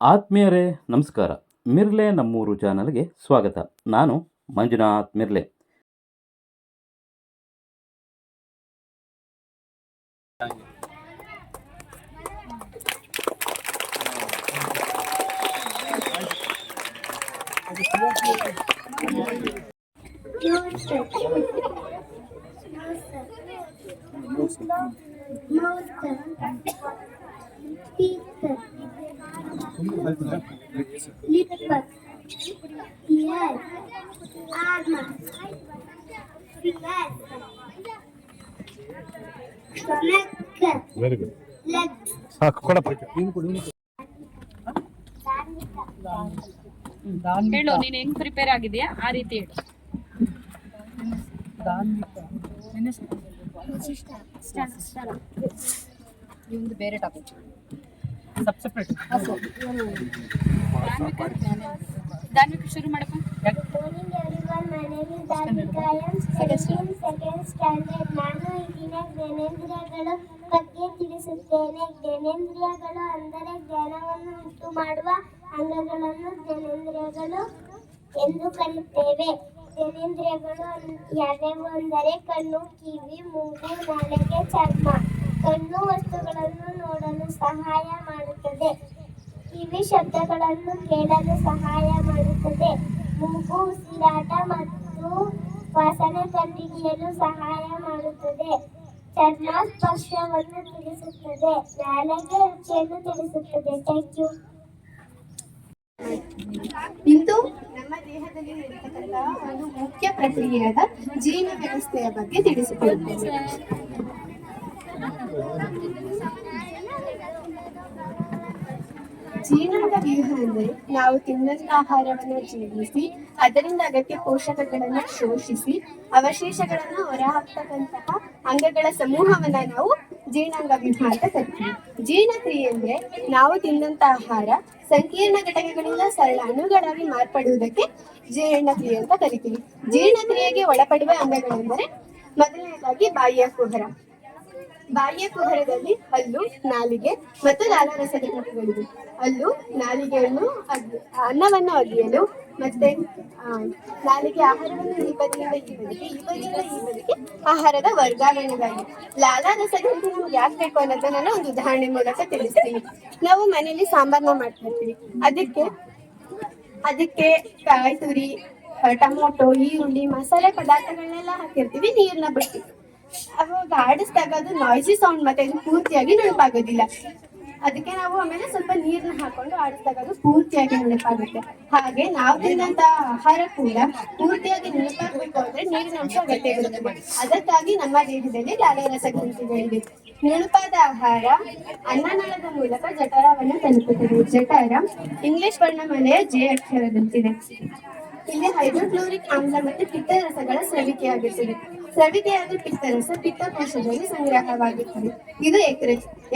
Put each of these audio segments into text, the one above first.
ಆತ್ಮೀಯರೇ ನಮಸ್ಕಾರ. ಮಿರ್ಲೆ ನಮ್ಮೂರು ಚಾನಲ್ಗೆ ಸ್ವಾಗತ. ನಾನು ಮಂಜುನಾಥ್ ಮಿರ್ಲೆ. Very good. ಸಾಕು ಕೊಡಪ್ಪ. ಹೇಳು, ನೀನ್ ಹೆಂಗ್ ಪ್ರಿಪೇರ್ ಆಗಿದ್ಯಾ ಆ ರೀತಿ ಹೇಳು. ನಿಮ್ದು ಬೇರೆ ಟಾಪಿಕ್. ಧಾರ್ಮಿಕ ಶುರು ಮಾಡಪ್ಪ. ನಾನು ಇಂದಿನ ಜ್ಞಾನೇಂದ್ರಿಯಗಳ ಬಗ್ಗೆ ತಿಳಿಸುತ್ತೇನೆ. ಜ್ಞಾನೇಂದ್ರಿಯಗಳು ಅಂದರೆ ಜ್ಞಾನವನ್ನು ಉಂಟು ಮಾಡುವ ಅಂಗಗಳನ್ನು ಜ್ಞಾನೇಂದ್ರಿಯಗಳು ಎಂದು ಕರೆಯುತ್ತೇವೆ. ಜ್ಞಾನೇಂದ್ರಿಯಗಳು ಯಾವ್ಯಾವು ಅಂದರೆ ಕಣ್ಣು, ಕಿವಿ, ಮೂಗು, ನಾಲಿಗೆ, ಚರ್ಮ. ಕಣ್ಣು ವಸ್ತುಗಳನ್ನು ನೋಡಲು ಸಹಾಯ ಮಾಡುತ್ತದೆ. ಕಿವಿ ಶಬ್ದಗಳನ್ನು ಕೇಳಲು ಸಹಾಯ ಮಾಡುತ್ತದೆ. ಮೂಗು ಉಸಿರಾಟ ಮತ್ತು ವಾಸನೆ ಕಂಡುಹಿಡಿಯಲು ಸಹಾಯ ಮಾಡುತ್ತದೆ. ಚರ್ಮ ಸ್ಪರ್ಶವನ್ನು ತಿಳಿಸುತ್ತದೆ. ನಾಲಿಗೆ ರುಚಿಯನ್ನು ತಿಳಿಸುತ್ತದೆ. Thank you. ಇಂದು ನಮ್ಮ ದೇಹದಲ್ಲಿ ನಡೆಯತಕ್ಕಂತಹ ಒಂದು ಮುಖ್ಯ ಪ್ರಕ್ರಿಯೆಯಾದ ಜೀರ್ಣ ವ್ಯವಸ್ಥೆಯ ಬಗ್ಗೆ ತಿಳಿಸಿಕೊಡುತ್ತೇವೆ. ಜೀರ್ಣಾಂಗ ವ್ಯೂಹ ಅಂದರೆ ನಾವು ತಿನ್ನದ ಆಹಾರವನ್ನು ಜೀರ್ಣಿಸಿ ಅದರಿಂದ ಅಗತ್ಯ ಪೋಷಕಗಳನ್ನು ಶೋಷಿಸಿ ಅವಶೇಷಗಳನ್ನು ಹೊರಹಾಕ್ತಕ್ಕಂತಹ ಅಂಗಗಳ ಸಮೂಹವನ್ನ ನಾವು ಜೀರ್ಣಾಂಗ ವ್ಯೂಹ ಅಂತ ಕರಿತೀವಿ. ಜೀರ್ಣಕ್ರಿಯೆ ಅಂದ್ರೆ ನಾವು ತಿಂದಂತ ಆಹಾರ ಸಂಕೀರ್ಣ ಘಟಕಗಳಿಂದ ಸರಳ ಅಣುಗಳಾಗಿ ಮಾರ್ಪಡುವುದಕ್ಕೆ ಜೀರ್ಣಕ್ರಿಯೆ ಅಂತ ಕರಿತೀವಿ. ಜೀರ್ಣಕ್ರಿಯೆಗೆ ಒಳಪಡುವ ಅಂಗಗಳೆಂದರೆ ಮೊದಲನೇದಾಗಿ ಬಾಯಿಯ ಕುಹರ. ಬಾಯಿಯ ಕುಹರದಲ್ಲಿ ಹಲ್ಲು, ನಾಲಿಗೆ ಮತ್ತು ಲಾಲಾರಸ ಗ್ರಂಥಿಗಳಿವೆ. ಹಲ್ಲು ನಾಲಿಗೆಯನ್ನು ಅನ್ನವನ್ನು ಅಗಿಯಲು, ಮತ್ತೆ ನಾಲಿಗೆ ಆಹಾರವನ್ನು ಈ ಬದಿಯಿಂದ ಈ ಬದಿಗೆ, ಈ ಬದಿಯಿಂದ ಈ ಬದಿಗೆ ಆಹಾರದ ವರ್ಗಾವಣೆಗಾಗಿ. ಲಾಲಾರಸ ಗ್ರಂಥಿ ನಮ್ಗೆ ಯಾಕೆ ಬೇಕು ಅನ್ನೋದನ್ನ ನಾನು ಒಂದು ಉದಾಹರಣೆ ಮೂಲಕ ತಿಳಿಸ್ತೀನಿ. ನಾವು ಮನೆಯಲ್ಲಿ ಸಾಂಬಾರನ್ನ ಮಾಡ್ತಾ ಇರ್ತೀವಿ. ಅದಕ್ಕೆ ಕಾಯಿ ತುರಿ, ಟೊಮೊಟೊ, ಈರುಳ್ಳಿ, ಮಸಾಲೆ ಪದಾರ್ಥಗಳನ್ನೆಲ್ಲ ಹಾಕಿರ್ತೀವಿ. ನೀರನ್ನ ಬಿಡ್ತೀವಿ. ಅವಾಗ ಆಡಿಸಿದಾಗ ಅದು ನಾಯ್ಸಿ ಸೌಂಡ್, ಮತ್ತೆ ಅದು ಪೂರ್ತಿಯಾಗಿ ನುಣುಪಾಗೋದಿಲ್ಲ. ಅದಕ್ಕೆ ನಾವು ಆಮೇಲೆ ಸ್ವಲ್ಪ ನೀರನ್ನ ಹಾಕೊಂಡು ಆಡಿಸಿದಾಗ ಅದು ಪೂರ್ತಿಯಾಗಿ ನುಣುಪಾಗುತ್ತೆ. ಹಾಗೆ ನಾವು ತಿನ್ನಂತ ಆಹಾರ ಕೂಡ ಪೂರ್ತಿಯಾಗಿ ನುಣುಪಾಗಬೇಕು ಅಂದ್ರೆ ನೀರಿನ ಅಂಶ ಅಗತ್ಯ ಇರುತ್ತದೆ. ಅದಕ್ಕಾಗಿ ನಮ್ಮ ದೇಹದಲ್ಲಿ ಲಾಲಾರಸ ಗ್ರಂಥಿಗಳಿವೆ. ನುಣುಪಾದ ಆಹಾರ ಅನ್ನನಾಳದ ಮೂಲಕ ಜಠರವನ್ನು ತಲುಪುತ್ತದೆ. ಜಠರ ಇಂಗ್ಲಿಷ್ ವರ್ಣಮಾಲೆಯ ಜೆ ಅಕ್ಷರದಂತಿದೆ. ಇಲ್ಲಿ ಹೈಡ್ರೋಕ್ಲೋರಿಕ್ ಆಮ್ಲ ಮತ್ತು ಪಿತ್ತರಸಗಳ ಸ್ರವಿಕೆಯಾಗುತ್ತದೆ. ಸ್ರವಿಕೆಯಾದ ಪಿತ್ತರಸ ಪಿತ್ತಕೋಶದಲ್ಲಿ ಸಂಗ್ರಹವಾಗುತ್ತದೆ. ಇದು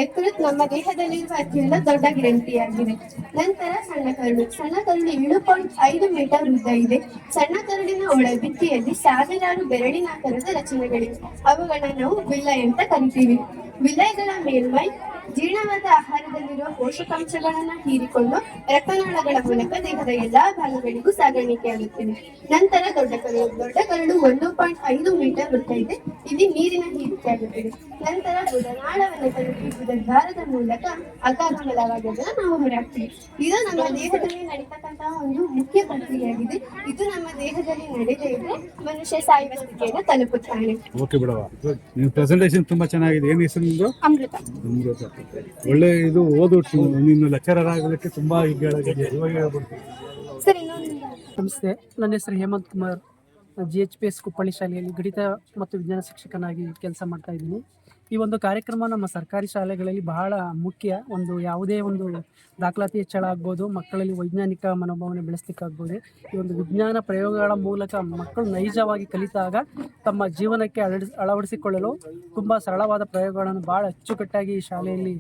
ಯಕೃತ್ ನಮ್ಮ ದೇಹದಲ್ಲಿರುವ ಅತ್ಯಂತ ದೊಡ್ಡ ಗ್ರಂಥಿಯಾಗಿದೆ. ನಂತರ ಸಣ್ಣ ಕರಳು. ಸಣ್ಣ ಕರಳು 7.5 ಮೀಟರ್ ಉದ್ದ ಇದೆ. ಸಣ್ಣ ಕರಳಿನ ಒಳಭಿತ್ತಿಯಲ್ಲಿ ಸಾವಿರಾರು ಬೆರಳಿನಾಕಾರದ ರಚನೆಗಳಿವೆ. ಅವುಗಳನ್ನ ನಾವು ವಿಲಯ ಅಂತ ಕರಿತೀವಿ. ವಿಲಯಗಳ ಮೇಲ್ಮೈ ಜೀರ್ಣವಾದ ಆಹಾರದಲ್ಲಿರುವ ಪೋಷಕಾಂಶಗಳನ್ನ ಹೀರಿಕೊಂಡು ರಕ್ತನಾಳಗಳ ಮೂಲಕ ದೇಹದ ಎಲ್ಲಾ ಭಾಗಗಳಿಗೂ ಸಾಗಾಣಿಕೆಯಾಗುತ್ತದೆ. ನಂತರ ದೊಡ್ಡ ಕರಳು 1.5 ಮೀಟರ್ ಉದ್ದ ಇದೆ. ಇಲ್ಲಿ ನೀರಿನ ಹೀರಿಕೆಯಾಗುತ್ತದೆ. ನಂತರ ಗುದನಾಳವನ್ನು ತಲುಪಿ ಗುದದ್ವಾರದ ಮೂಲಕ ಅಗಾಧಮಲವಾಗಿ ಅದನ್ನು ನಾವು ಹೊರಹಾಕ್ತೀವಿ. ಇದು ನಮ್ಮ ದೇಹದಲ್ಲಿ ನಡೀತಕ್ಕಂತಹ ಒಂದು ಮುಖ್ಯ ಪ್ರಕ್ರಿಯೆಯಾಗಿದೆ. ಇದು ನಮ್ಮ ದೇಹದಲ್ಲಿ ನಡೆದೇ ಇದ್ರೆ ಮನುಷ್ಯ ಸಾಯುವ ಸ್ಥಿತಿಯನ್ನು ತಲುಪುತ್ತಾನೆ. ಓಕೆ ಬಿಡವಾ, ನಿಮ್ಮ ಪ್ರೆಸೆಂಟೇಷನ್ ತುಂಬಾ ಚೆನ್ನಾಗಿದೆ. ಏನು ಹೆಸರು ನಿಮ್ದು? ಅಮೃತ. ಒಳ್ಳೆ ಇದು ಓದು. ನೀನು ಲೆಕ್ಚರರ್ ಆಗಲಿಕ್ಕೆ ತುಂಬಾ ಸರ್ ಇನ್ನೊಂದು ನಮಸ್ತೆ, ನನ್ನ ಹೆಸರು ಹೇಮಂತ್ ಕುಮಾರ್. GHPS ಕುಪ್ಪಳ್ಳಿ ಶಾಲೆಯಲ್ಲಿ ಗಣಿತ ಮತ್ತು ವಿಜ್ಞಾನ ಶಿಕ್ಷಕನಾಗಿ ಕೆಲಸ ಮಾಡ್ತಾ ಇದ್ದೀನಿ. ಈ ಒಂದು ಕಾರ್ಯಕ್ರಮ ನಮ್ಮ ಸರ್ಕಾರಿ ಶಾಲೆಗಳಲ್ಲಿ ಬಹಳ ಮುಖ್ಯ. ಯಾವುದೇ ಒಂದು ದಾಖಲಾತಿ ಹೆಚ್ಚಳ ಆಗ್ಬೋದು, ಮಕ್ಕಳಲ್ಲಿ ವೈಜ್ಞಾನಿಕ ಮನೋಭಾವನೆ ಬೆಳೆಸಲಿಕ್ಕಾಗ್ಬೋದು. ಈ ಒಂದು ವಿಜ್ಞಾನ ಪ್ರಯೋಗಗಳ ಮೂಲಕ ಮಕ್ಕಳು ನೈಜವಾಗಿ ಕಲಿತಾಗ ತಮ್ಮ ಜೀವನಕ್ಕೆ ಅಳವಡಿಸಿಕೊಳ್ಳಲು ತುಂಬ ಸರಳವಾದ ಪ್ರಯೋಗಗಳನ್ನು ಭಾಳ ಅಚ್ಚುಕಟ್ಟಾಗಿ ಈ ಶಾಲೆಯಲ್ಲಿ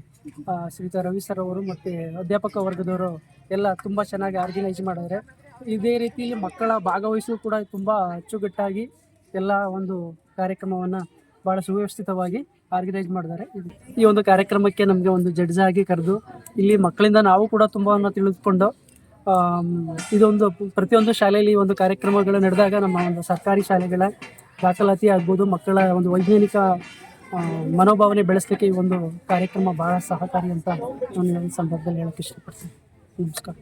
ಶ್ರೀಯುತ ರವಿ ಸರ್ ಅವರು ಮತ್ತು ಅಧ್ಯಾಪಕ ವರ್ಗದವರು ಎಲ್ಲ ತುಂಬ ಚೆನ್ನಾಗಿ ಆರ್ಗನೈಸ್ ಮಾಡಿದರೆ. ಇದೇ ರೀತಿಯಲ್ಲಿ ಮಕ್ಕಳ ಭಾಗವಹಿಸು ಕೂಡ ತುಂಬ ಅಚ್ಚುಕಟ್ಟಾಗಿ ಎಲ್ಲ ಒಂದು ಕಾರ್ಯಕ್ರಮವನ್ನು ಭಾಳ ಸುವ್ಯವಸ್ಥಿತವಾಗಿ ಆರ್ಗನೈಸ್ ಮಾಡಿದ್ದಾರೆ. ಈ ಒಂದು ಕಾರ್ಯಕ್ರಮಕ್ಕೆ ನಮಗೆ ಒಂದು ಜಡ್ಜ್ ಆಗಿ ಕರೆದು ಇಲ್ಲಿ ಮಕ್ಕಳಿಂದ ನಾವು ಕೂಡ ತುಂಬವನ್ನು ತಿಳಿದುಕೊಂಡು ಇದೊಂದು ಪ್ರತಿಯೊಂದು ಶಾಲೆಯಲ್ಲಿ ಒಂದು ಕಾರ್ಯಕ್ರಮಗಳು ನಡೆದಾಗ ನಮ್ಮ ಒಂದು ಸರ್ಕಾರಿ ಶಾಲೆಗಳ ದಾಖಲಾತಿ ಆಗ್ಬೋದು, ಮಕ್ಕಳ ಒಂದು ವೈಜ್ಞಾನಿಕ ಮನೋಭಾವನೆ ಬೆಳೆಸಲಿಕ್ಕೆ ಈ ಒಂದು ಕಾರ್ಯಕ್ರಮ ಬಹಳ ಸಹಕಾರಿ ಅಂತ ನಾನು ಈ ಸಂದರ್ಭದಲ್ಲಿ ಹೇಳಕ್ಕೆ ಇಷ್ಟಪಡ್ತೀನಿ. ನಮಸ್ಕಾರ.